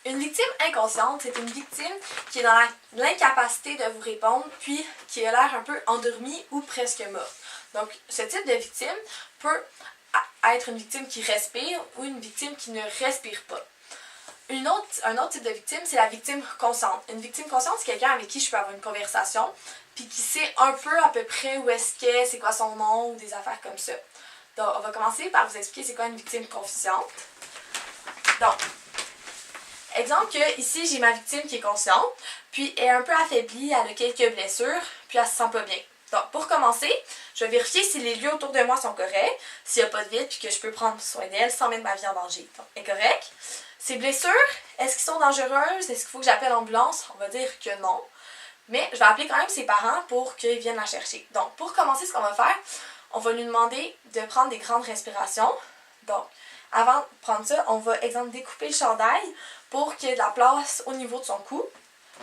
Une victime inconsciente, c'est une victime qui est dans l'incapacité de vous répondre, puis qui a l'air un peu endormie ou presque morte. Donc, ce type de victime peut être une victime qui respire ou une victime qui ne respire pas. Un autre type de victime, c'est la victime consciente. Une victime consciente, c'est quelqu'un avec qui je peux avoir une conversation, puis qui sait un peu à peu près où est-ce qu'elle est, c'est quoi son nom, ou des affaires comme ça. Donc, on va commencer par vous expliquer c'est quoi une victime consciente. Donc, exemple que ici, j'ai ma victime qui est consciente, puis elle est un peu affaiblie, elle a quelques blessures, puis elle se sent pas bien. Donc, pour commencer, je vais vérifier si les lieux autour de moi sont corrects, s'il n'y a pas de vide, puis que je peux prendre soin d'elle sans mettre ma vie en danger. Donc, elle est correcte. Ces blessures, est-ce qu'elles sont dangereuses? Est-ce qu'il faut que j'appelle l'ambulance? On va dire que non. Mais je vais appeler quand même ses parents pour qu'ils viennent la chercher. Donc, pour commencer, ce qu'on va faire, on va lui demander de prendre des grandes respirations. Donc, avant de prendre ça, on va, exemple, découper le chandail pour qu'il y ait de la place au niveau de son cou.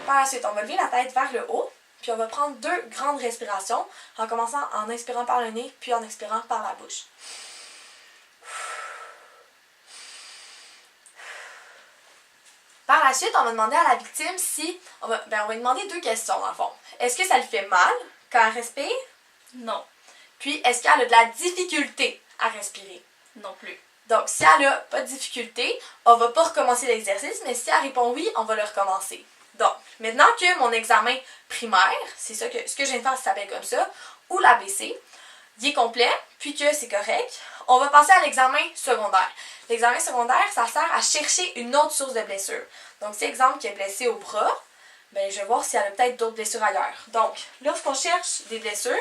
Par la suite, on va lever la tête vers le haut, puis on va prendre 2 grandes respirations, en commençant en inspirant par le nez, puis en expirant par la bouche. Par la suite, on va demander à la victime si... On va lui demander 2 questions, dans le fond. Est-ce que ça lui fait mal quand elle respire? Non. Puis, est-ce qu'elle a de la difficulté à respirer? Non plus. Donc, si elle n'a pas de difficulté, on va pas recommencer l'exercice, mais si elle répond oui, on va le recommencer. Donc, maintenant que mon examen primaire, c'est ça ce que je viens de faire, ça s'appelle comme ça, ou l'ABC, il est complet, puis que c'est correct, on va passer à l'examen secondaire. L'examen secondaire, ça sert à chercher une autre source de blessure. Donc, si exemple qui est blessée au bras, ben, je vais voir si elle a peut-être d'autres blessures ailleurs. Donc, lorsqu'on cherche des blessures,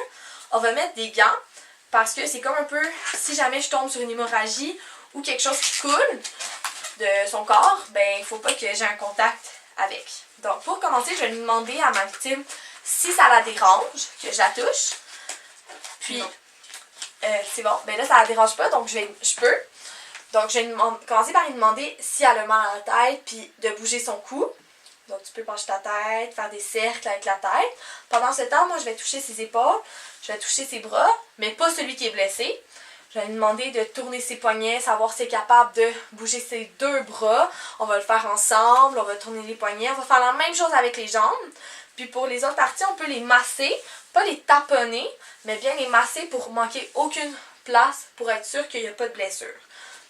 on va mettre des gants, parce que c'est comme un peu, si jamais je tombe sur une hémorragie ou quelque chose qui coule de son corps, ben, il ne faut pas que j'ai un contact avec. Donc, pour commencer, je vais lui demander à ma victime si ça la dérange, que je la touche. Puis, c'est bon. Ben là, ça la dérange pas, donc je peux. Donc, je vais commencer par lui demander si elle a mal à la tête, puis de bouger son cou. Donc, tu peux pencher ta tête, faire des cercles avec la tête. Pendant ce temps, moi, je vais toucher ses épaules, je vais toucher ses bras, mais pas celui qui est blessé. Je vais lui demander de tourner ses poignets, savoir si elle est capable de bouger ses 2 bras. On va le faire ensemble, on va tourner les poignets. On va faire la même chose avec les jambes. Puis pour les autres parties, on peut les masser, pas les taponner, mais bien les masser pour manquer aucune place, pour être sûr qu'il n'y a pas de blessure.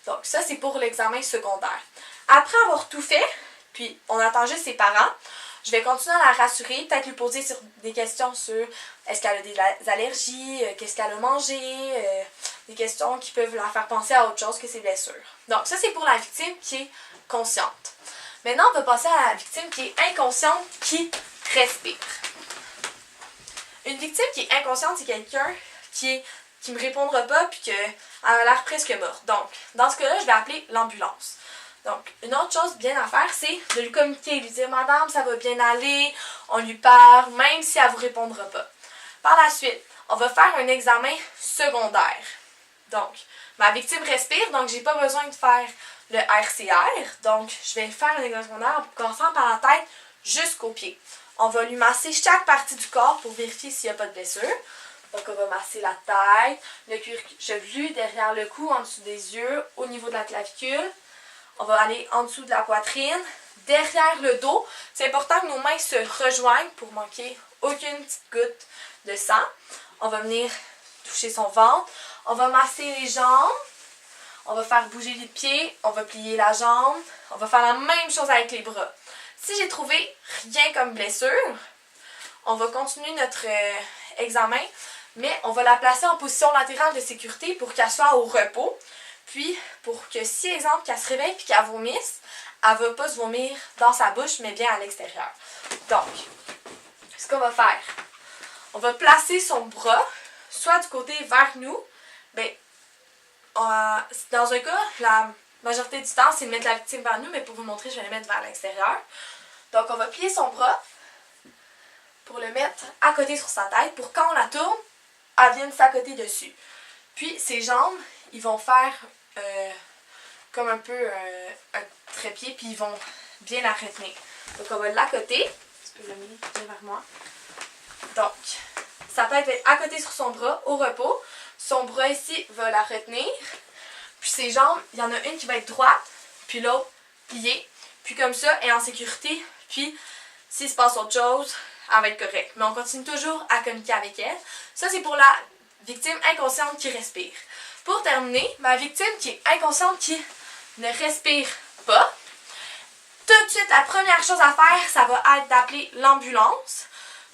Donc ça, c'est pour l'examen secondaire. Après avoir tout fait, puis on attend juste ses parents, je vais continuer à la rassurer, peut-être lui poser des questions sur est-ce qu'elle a des allergies, qu'est-ce qu'elle a mangé, des questions qui peuvent la faire penser à autre chose que ses blessures. Donc ça, c'est pour la victime qui est consciente. Maintenant, on va passer à la victime qui est inconsciente, qui respire. Une victime qui est inconsciente, c'est quelqu'un qui me répondra pas puis qu'elle a l'air presque morte. Donc, dans ce cas-là, je vais appeler l'ambulance. Donc, une autre chose bien à faire, c'est de lui communiquer, lui dire « Madame, ça va bien aller », on lui parle, même si elle ne vous répondra pas. Par la suite, on va faire un examen secondaire. Donc, ma victime respire, donc j'ai pas besoin de faire le RCR. Donc, je vais faire un examen secondaire en commençant par la tête jusqu'aux pieds. On va lui masser chaque partie du corps pour vérifier s'il n'y a pas de blessure. Donc, on va masser la tête, le cuir chevelu, derrière le cou, en dessous des yeux, au niveau de la clavicule. On va aller en dessous de la poitrine, derrière le dos. C'est important que nos mains se rejoignent pour manquer aucune petite goutte de sang. On va venir toucher son ventre. On va masser les jambes. On va faire bouger les pieds. On va plier la jambe. On va faire la même chose avec les bras. Si j'ai trouvé rien comme blessure, on va continuer notre examen, mais on va la placer en position latérale de sécurité pour qu'elle soit au repos. Puis, pour que si, exemple, qu'elle se réveille et qu'elle vomisse, elle ne va pas se vomir dans sa bouche, mais bien à l'extérieur. Donc, ce qu'on va faire, on va placer son bras, soit du côté vers nous, bien, dans un cas, la majorité du temps, c'est de mettre la victime vers nous, mais pour vous montrer, je vais la mettre vers l'extérieur. Donc, on va plier son bras pour le mettre à côté sur sa tête, pour quand on la tourne, elle vienne s'accoter dessus. Puis, ses jambes, ils vont faire comme un peu un trépied, puis ils vont bien la retenir. Donc, on va l'accoter. Tu peux le mettre vers moi. Donc, sa tête va être à côté sur son bras, au repos. Son bras ici va la retenir. Puis ses jambes, il y en a une qui va être droite, puis l'autre pliée. puis comme ça, elle est en sécurité, puis s'il se passe autre chose, elle va être correcte. Mais on continue toujours à communiquer avec elle. Ça, c'est pour la victime inconsciente qui respire. Pour terminer, ma victime qui est inconsciente, qui ne respire pas, tout de suite, la première chose à faire, ça va être d'appeler l'ambulance,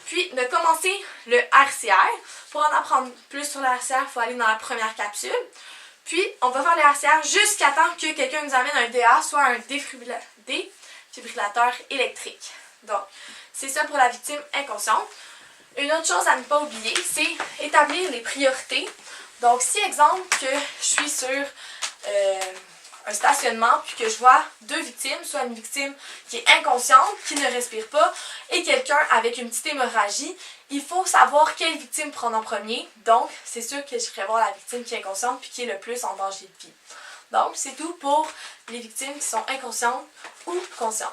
puis de commencer le RCR. Pour en apprendre plus sur le RCR, il faut aller dans la première capsule. Puis, on va faire le RCR jusqu'à temps que quelqu'un nous amène un DA, soit un défibrillateur électrique. Donc, c'est ça pour la victime inconsciente. Une autre chose à ne pas oublier, c'est établir les priorités. Donc, si, exemple, que je suis sur un stationnement, puis que je vois deux victimes, soit une victime qui est inconsciente, qui ne respire pas, et quelqu'un avec une petite hémorragie, il faut savoir quelle victime prendre en premier. Donc, c'est sûr que je ferai voir la victime qui est inconsciente, puis qui est le plus en danger de vie. Donc, c'est tout pour les victimes qui sont inconscientes ou conscientes.